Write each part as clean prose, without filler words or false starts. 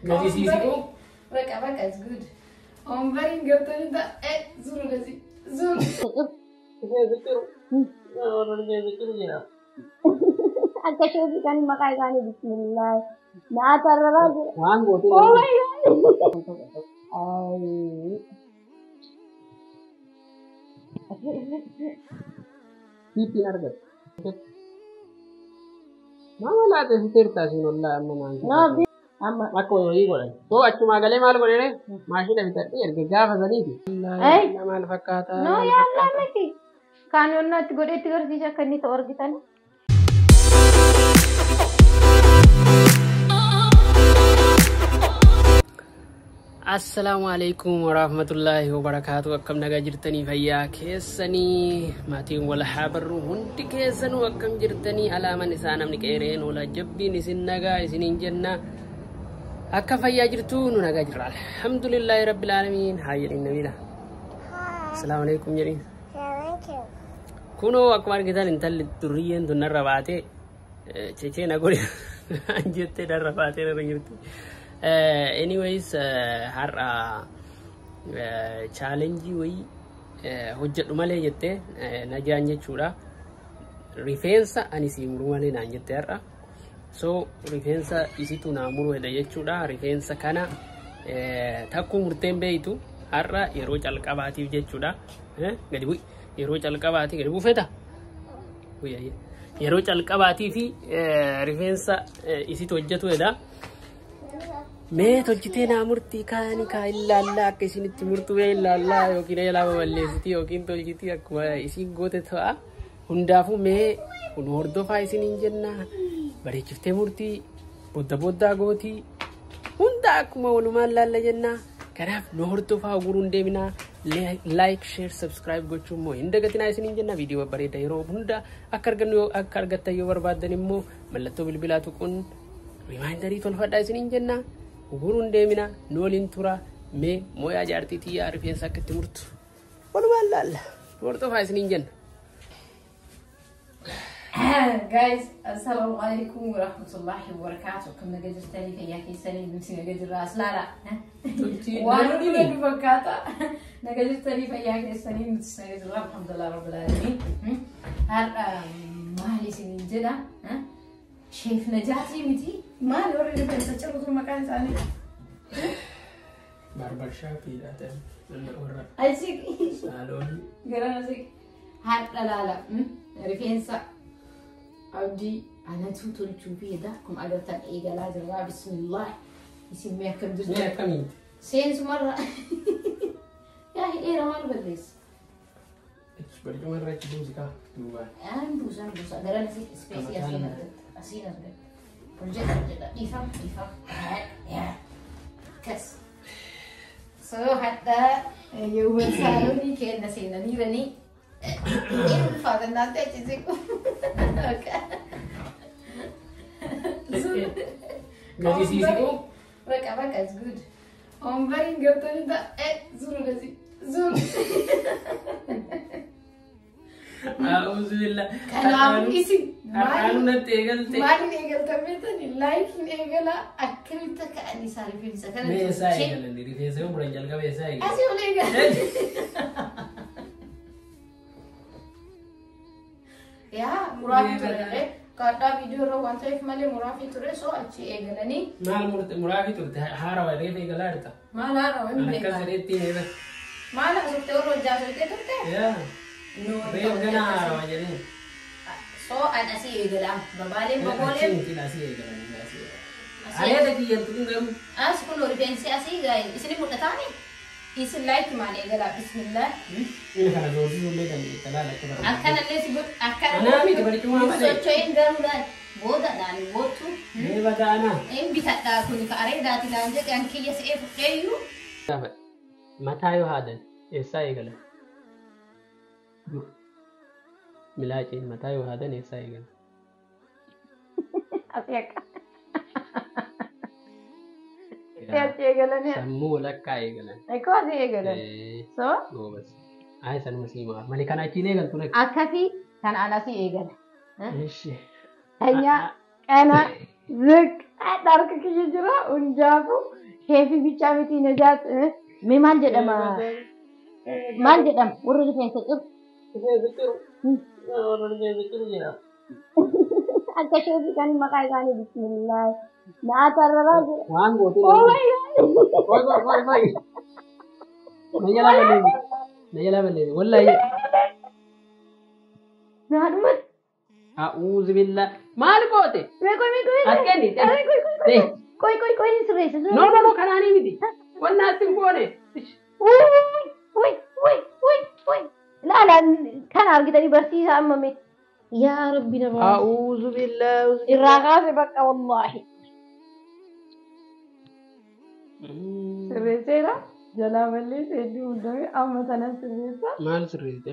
Gadi sisiku. Baka it's good. Ombarin gatani da zuru gazi. Zuru. Akka shofi kan maqaa isaanii bismillah. Naa tarrabaa jira. Waan goote. Oh my god. Pipi argat. Mama laate sirta sinolla amma naan. No amma Makko yi godhan. So achuma galee maal godhene? Maashina bitadhe erga gaafa saniiti. Maal fakkaata? no yalla miti. Kan yonnatti godhetti garsiisa akka inni ta'u argitan. Assalamualaikum warahmatullahi wabarakatuh. Akkam nagaa jirtanii fayyaa keessanii maatiin wal habarru hundi keessanuu akkam jirtanii alaaman isaa namni qeereen wala jabbiin isin nagaa isiniin jenna akka fayyaa jirtu nu nagaa jirra alhamdulillahi rabbil alamin hayyalin nabila assalamu alaikum jedhin kunoo akkuma argitan intalli durriyyeen tun narra baate cecee na godhe jettee narra baate narra jirti. Anyways, har'a challenge way hojjedhu malee jette na jaan jechuudha. Rifeensa ani si muru malee naan jette har'a. So rifeensa isitu na muru hedha jechuudha. Rifeensa kana takku murteen beeytu har'a yeroo calqabaatiif jechuudha. Gadi bu'i yeroo calqabaati gadi buufeta. Yeroo calqabaatiif rifeensa isitu hojjetu hedha. Mee tolchitee naa murtii kaani kaa ilaallaa akka isinitti murtuu ilaallaa yookiin ilaama balleessitii yookiin tolchitii akkuma isin goote ta'a. Hundaafuu mee kun hordofaa isiniin jenna bareechiftee murtii boddaa gootii hunda akkuma walumaan laalla jenna. Kanaaf nu hordofaa guruun deemina like share subscribe gochuun immoo hin dagatinaa isiniin jenna. Viidiyoo bareeda yeroo hunda akka argattan yoo barbaaddan immoo mallattoo bilbilaa tuquun rimaayindarii tolfadhaa isiniin jenna. Guruun deemina noolin tura mee mooyaa jaartiitii yaa rifeensa akkatti murtu walumaan laalla hordofaa isiniin jenna. Guys, assalamu alaikum warahmatullahi wabarakatuh. Kam naga jirtanii fayyaa keessanii nuti naga jirra aslaala. Waan hundi naga fakkaata. Naga jirtanii fayyaa keessanii nuti naga jirra alhamdulillah rabbil alamin. Har'a maal isiniin jedha? Chef Najati miti maal warri rifeensa cirrutu maqaan isaanii? Barbarshaa fi dhaatan warra Asik saaloon garaan asik har'a laala rifeensa abdii anatu tolchuu fi hedha akkuma agartan eegalaa jirraa bismillah isin mee akkam jirtu? mee akkamiiti? Seensumarra yaa hidheera maal balleessa? Barcuma irra achi buusikaa duubaan. Buusa garaan asik ispeesii asiin argatta. Así las veo. Proyecto ifam. Kas. So hatta يوم سالوني كأن نسينا نيراني. فاضل ناتج زيكو. Gadi sisiku. Baka it's good. Ombarin gatani da zuru gazi. Zuru. أعوذ بالله. كلام إيسي. أنا تيجلتي. ما نيجلتا ميتني لايك نيجلا أكلتك أني صار في السكن. بيساي قال لي ريفيس يوم رجال كا بيساي. أسيو نيجلا. يا مرافي ترى كاتا فيديو رو وان تايف مالي مرافي ترى سو أشي إيجلني. ما مرافي ترى هارا ولا ريفي قالارتا. ما لا رو أنا كسرتي هذا. ما لا سوتي ورو جاسو ترى. يا. No. ريف كنا هارا وجرين. So ada si Egela, babale babole. Nasi Egela. Ada lagi yang tunggu. Sekolah rifensi asih guys. Isini muda tani. Isi like mana Egela Bismillah. Ini karena dosi mulai dan kita lah kita. Akan ada sebut akan. Anak mi kembali cuma apa So coin garuda. Boda nani botu. Ini baca anak. Bisa tak kuni ke area dati lanjut yang kia si kayu. Dapat. Matayo hadan. Esa Egela. ملاجئ متى وهذا نيسا يقول أسيك يا سمو لك يقول أيكو أسي يقول so هو بس هاي سلمى سيما مالي كان أكيد يقول تونك أكفي كان أنا سي يقول إيش أنا Zek harka kiyya jira hundaafu sheefii bichaa miti najaat mee maal jedhama warri rifeensa ciru akka sheefii kan maqaa isaanii bismillah naa tarraraa jira waan goote نيلا بلي والله naadhumat أعوذ بالله ما لقوتي أسكني koy sirreessa no كناني مدي والناس تنفوني Woi. La kan argitanii barsiisaa amma miti. Yaa Rabbi nama. أعوذ بالله Irraa kaase bakka wallaahi. Sirreesseera. Jalaa mallee seeddii hundee amma sana sirreessa. maal sirreessite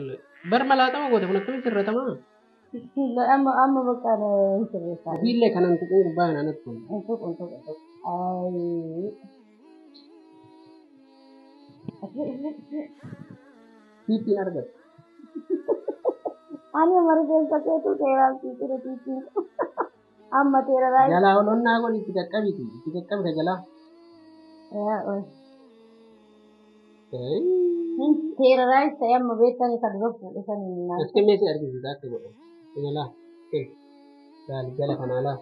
bar malaatama goote kun akkamitti sirratama Amma bakka sirreessa. biillee kanan tuquu gubbaa hin anatti kun Untuk. piippiin argate Ani margeessa keetu teeraa siitira tiitiin. Amma teeraraa. jalaa olonnaa godhi itti qaqqabita jalaa Teeraraa isa amma beektanii kan dura fuudhanii naan. Eskimesi argisiisa akka godhan jalaa jala kanaalaa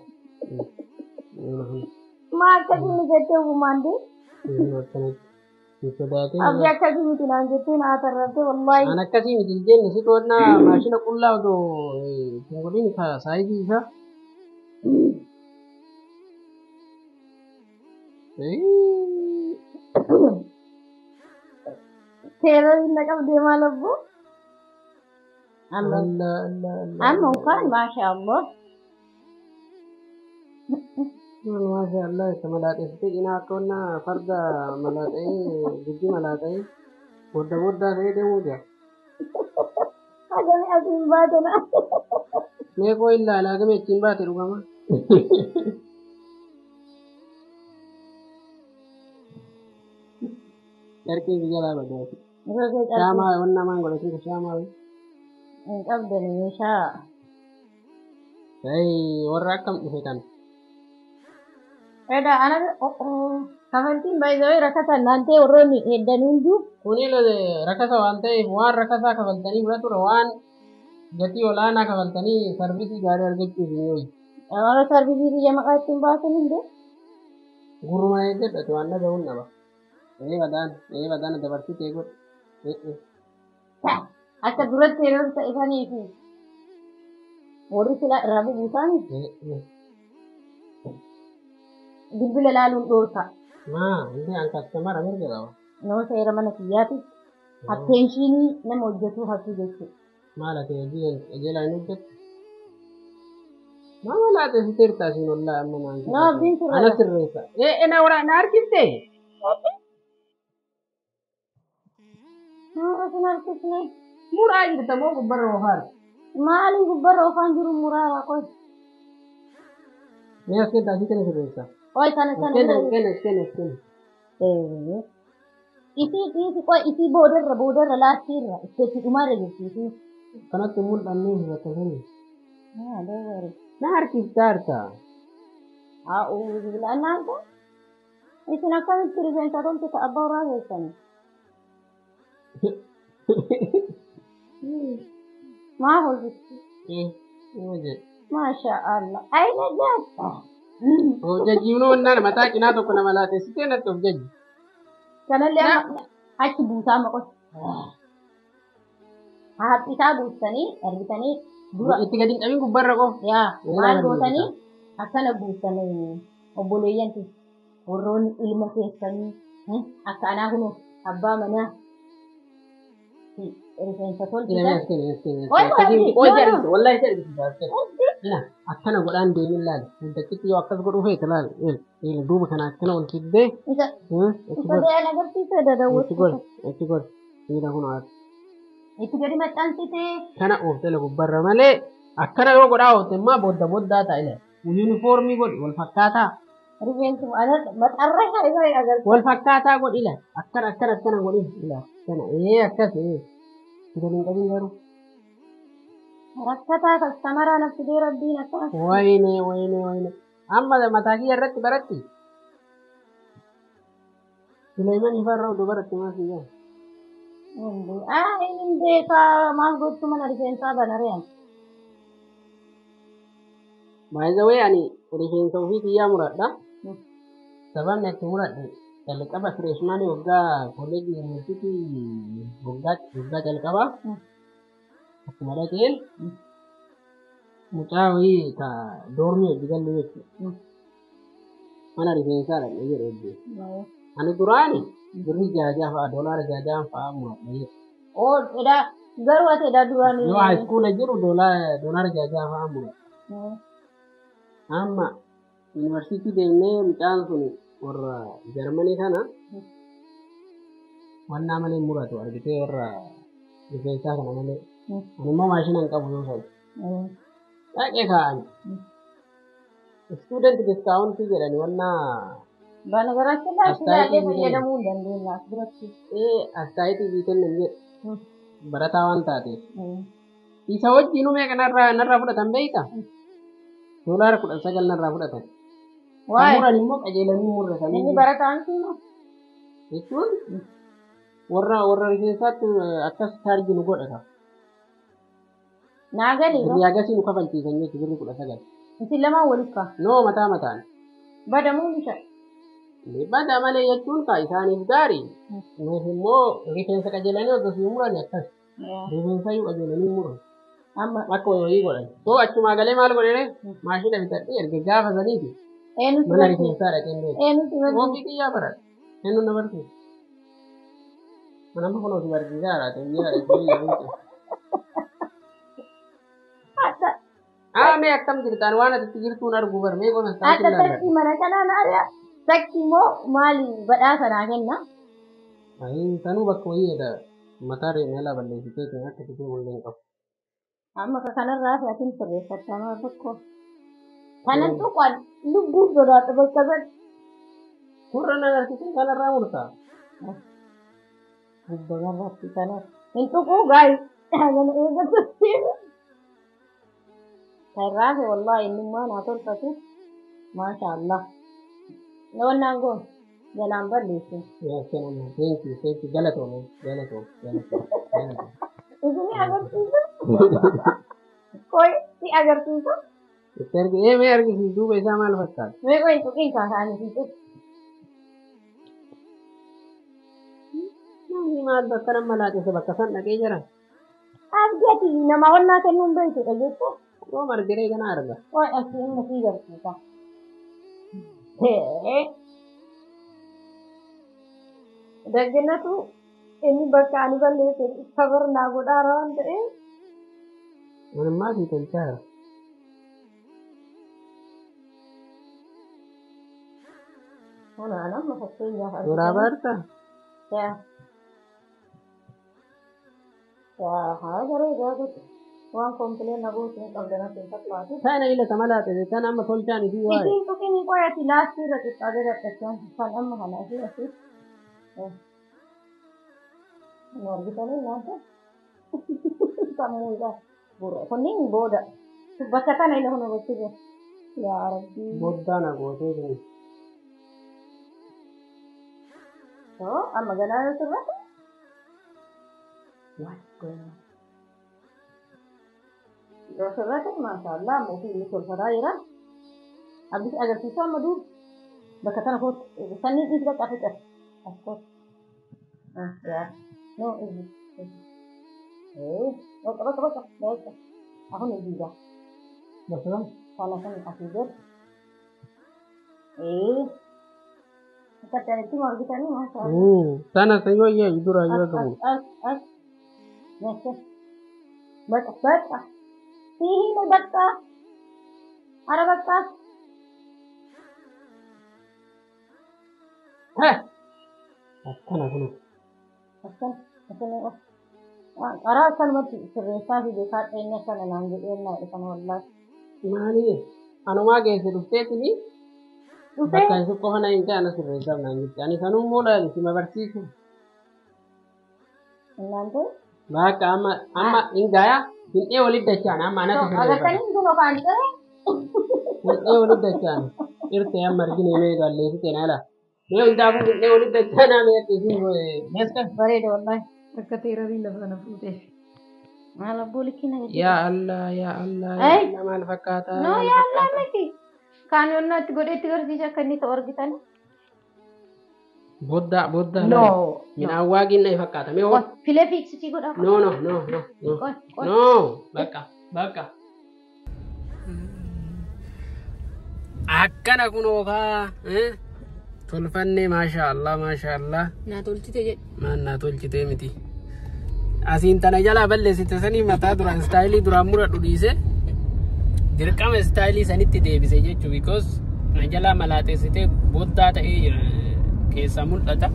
Maa akkasii jettee bumaandee. Abdi akkasii miti naan jettee naa tarrattee wallaahi. An akkasii miti jenne si toonnaa maashina qullaa otoo hin godhin saayizii isaa Teerarri na qabdee maal obbo? Amma kan maasha Allah. Masya Allah isa malaaxeessitee cinaa akka onnaa farda malaaxee giddi malaaxee booddee ta'ee deemuu jira. Agami asiin baate na. Meeqoo ilaala agami ittiin baate dhugama. Darqii biyya laa badaafi. Shaamaa onnaa maan godhatin shaamaa. Hin qabdani meeshaa. Warra akkam dhufe kan. Eda ana kafantiin baay'ee rakkatan naantee warroonni heddan hunduu. Kuni rakasa waan ta'eef waan rakasaa kafaltanii bira ture waan gatii olaanaa kafaltanii sarvisii gaarii argachuuf ni hoji. Warra sarvisii biyya maqaa ittiin baasan hundee. Guruma eeggadhatu waan dhaga'uun dhaba. Badaan dabarsitee godhe. Akka duratti yeroo ta'anii fi warri silaa irraa bubuusaanii. Bilbila laaluun dhoorka. Inni an kastamara mirga qaba. Nama seera mana kiyyaati. Atteensiinii nama hojjetuu hafuu jechuudha. Maal ati ejela hin hojjetu? Mama laata si tirtaa siin ollaa amma naan Nama abdiin sirreessa. ana sirreessa. Na waraana argiste? Isin harkisne. Muraa jirta moo gubbarra ofaar? Maali gubbarra ofaan jiru muraara qoy. Mee as kentaa si kana sirreessa. Qoy kana. Kenna. Isi qoy isi boodarra laastiirra itti dhumaarra jirti. Kanatti mul'annee hirata sani. Dogari. Na harkiftaarta. Bila naanta. Isin akkamitti rifeensa tolche ta'a abbaa warraa keessanii. Maaf hojjetti. Masha Allah. Ay najaata. Jajjiibnoo wannaan mataa cinaa tokko nama laatessitee natti of jajji. Kanallee achi buusaa maqos. Haphisaa buustanii argitanii dura. Itti gadi hin qabin gubbarra qoo. Yaa maal gootanii akkana buustanii obboleeyyanti warroonni ilma keessanii akka anaa kun abbaa manaa rifeensa akkana godhaan deemin laal dakkitti yoo akkas godhu feete laal duuba kana akkana ol fiddee itti gor miidha kun haati itti gadi maxxansitee kana ooftela gubbarra malee akkana yoo godhaa oote immaa boddaa taa'ile yuunifoormii godhi wal fakkaataa rifeensi maxxarra agarsiisa wal fakkaataa godhila akkana godhi ila kana akkas Sudah qabin garuu. Rakkataa kastamara nafti dee rabbiin akkana. Wayne. Amma mataki irratti baratti. Sulaiman ifarra utuu baratti maasii yaa. Inni beekaa maal gochuu mana rifeensaa banareen. By the way ani rifeensa ofii kiyyaa muradha. Sababni akka muradhe jalqaba freshman waggaa kolleejii yuunivarsiitii waggaa jalqabaa akkuma dhaqeen mucaa wayii ka doormii hojii gallu jechuudha. Mana rifeensaa dhaqee jedhu hojii. Ani duraani birrii jaajaa fa'a doolaara jaajaa fa'a muradhe. Oo edhaa garuu ati edhaa duraanii. Yoo haayiskuula jiru doolaara jaajaa fa'a muradhe. Amma yuunivarsiitii deemnee mucaan sun warra Jarmanii kana wannaa malee muratu argitee warra rifeensaa kana malee. Ani immoo maashina hin qabu yoo ta'u. Dhaqee kaa'an. Student discount jedhani wannaa. Bana garaatti laashilaalee fayyadamuu hin dandeenya as biratti. Astaayitii bii kennan jedhu barataa waan taateef. Isa wajjin umee kanarraa fudhatan beektaa? Doolaara 19 narraa fudhatan. Waa'ee. Muran immoo qajeelanii murratanii. Inni barataan siima. Jechuun warra rifeensaatti akkas chaarjii nu godhata. Naa galii. Birrii agasii nu kafalchiisan jechuudha birrii 19. Isin lamaan waliif kaa. Noo mataan. Badamuu bisha. Bada malee jechuun kaa isaaniif gaarii. Nuuf immoo rifeensa qajeelanii osoo muran akkas. Rifeensa iyyuu qajeelanii muran. Amma. Akka wayii godhan. Soo achumaa galee maal godhee maashina bitadhee erga gaafa saniiti. Eenyutu Mana rifeensaa dhaqeen beeku. Eenyutu Oomishii xiyyaa baradha. Eenyu na barsiisa. Mana amma kunuunsi barsiisaa haadha xiyyaa mee akkam jirtaan waan ati jirtuun arguu bar mee gosa isaa Akka takki mana kanaa naariyaa. Takki immoo maali badhaasa naa kenna? sanuu bakka wayii jedha mataa reemeelaa balleessitee kan akka tikee mullee hin qabu. Amma kanarraa fiatiin sirreeffatamaa tokko. Kanan tuqaan lubbuun sodaadha bakka san. Kurra nan argisiin kanarraa murtaa. Gubbaarratti kana. Hin tuquu gaarii. Kana eeggatu. Sarraa fi wallahi innummaa naa tolfatu. Maasha Allah. Lawannaan goon jalaan balleessu. Thank you. Galatoom. Isini agarsiisu. Koi si agarsiisu. Mee argisiis duuba isaa maal fakkaata? Mee koi tuqiin kaasaanisiisu. Namni maal bakka nama laaqise bakka san dhaqee jira? Abdii nama wannaa kennuun beekudha jechuudha. Yoo margiree kana arga. Koi asiin masii garsiisa. Dagginatu inni bakka ani balleesse sabar naa godhaara waan ta'eef. Manummaa fi tolchaara. Mana nama fakkeenyaaf argina. Suuraa baartaa? Yaa haa garee gaafatu waan kompileen nagooti hin qabdanatti hin fakkaatu. Sana ilata malaate tan amma tolchaan isii waa'ee. Isiin tuqinii qoyati laastii irra xiqqaatee dadhabsiisan kan amma kana asii asii. Hin argitanii nyaata. Sammuu isaa gurra. Kunniin booda. Bakka kana ila hunda gochuu yaa rabbii. Boddaan agootee jiru. Amma ganaa sirratti. Yoo sirratti maashaallah mootii inni tolfataa jira. Abdii agarsiisu amma duuba bakka kana kootu sanni dhiis bakka fixa. As kootu. Yaa. No izi. Bakka. Baay'ee. Ahun izi yaa. Bakka sana kan asii gad. Katanya cuma kita ni masa. Sana saya ya itu raja kamu. Yes. Baca. Sini baca. Ada baca. Akan aku. Akan ni. Ara akan mati serasa di dekat ini kan nanti ini ikan wallah. Mana ni? Anu mage sedukte sini. Bakka isu kofana hin kana sirreessaa naannitti. Ani sanuu moola isima barsiisu. Nanti? Bakka amma hin gaaya hin dhee walitti dachaan amma anatti sirreessaa. Agartanii hin guma faanii ta'e. ولد الثاني إرتي أمر جنيه ميجا اللي في نالا ليه ودافع ليه ولد الثاني أنا يكفي بس كده بريد والله كثير دي لبنا فوتي ما لبولك هنا يا الله يا الله أي. يا الله ما الفكاتة نو يا الله مكي كان يونا تقولي تقولي كني تورجتني بودا نو من أواجي إنه فكاتة مي هو فيلي فيكس تيجي ده no no بكا akkana kunoo kaa tolfanne maasha Allah naa tolchite jedhe maannaa tolchitee miti asiin tana jalaa balleessite sanii mataa duraan istaayilii duraan muradhu dhiise dirqama istaayilii sanitti deebise jechuu because na jalaa malaateessitee boddaa ta'ee jira keessaa mul'ata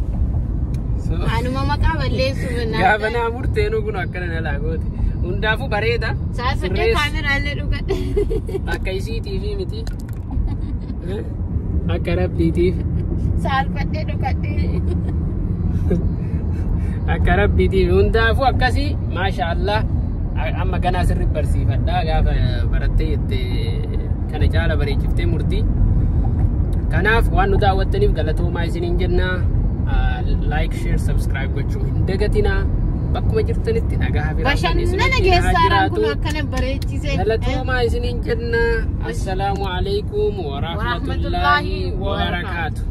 anuma maqaa balleessu gaafa naa murteenuu kun akkana na laagooti hundaafuu bareeda saasatee kaameraallee dhugadhe akka isiitii fi miti akka rabbiitiif saalfadhee dhugadhe akka rabbiitiif hundaafuu akkasii maasha Allah amma ganaa sirri barsiifadhaa gaafa barattee jette kana caala bareechiftee murtii kanaaf waan nu daawwattaniif galatoomaa isiniin jennaa like share subscribe gochuu hin dagatinaa bakkuma jirtanitti nagaa bashannana geessaaraan kun akkana bareechise galatoomaa isiniin jennaa assalaamu alaykum wa rahmatullahi wa barakaatuh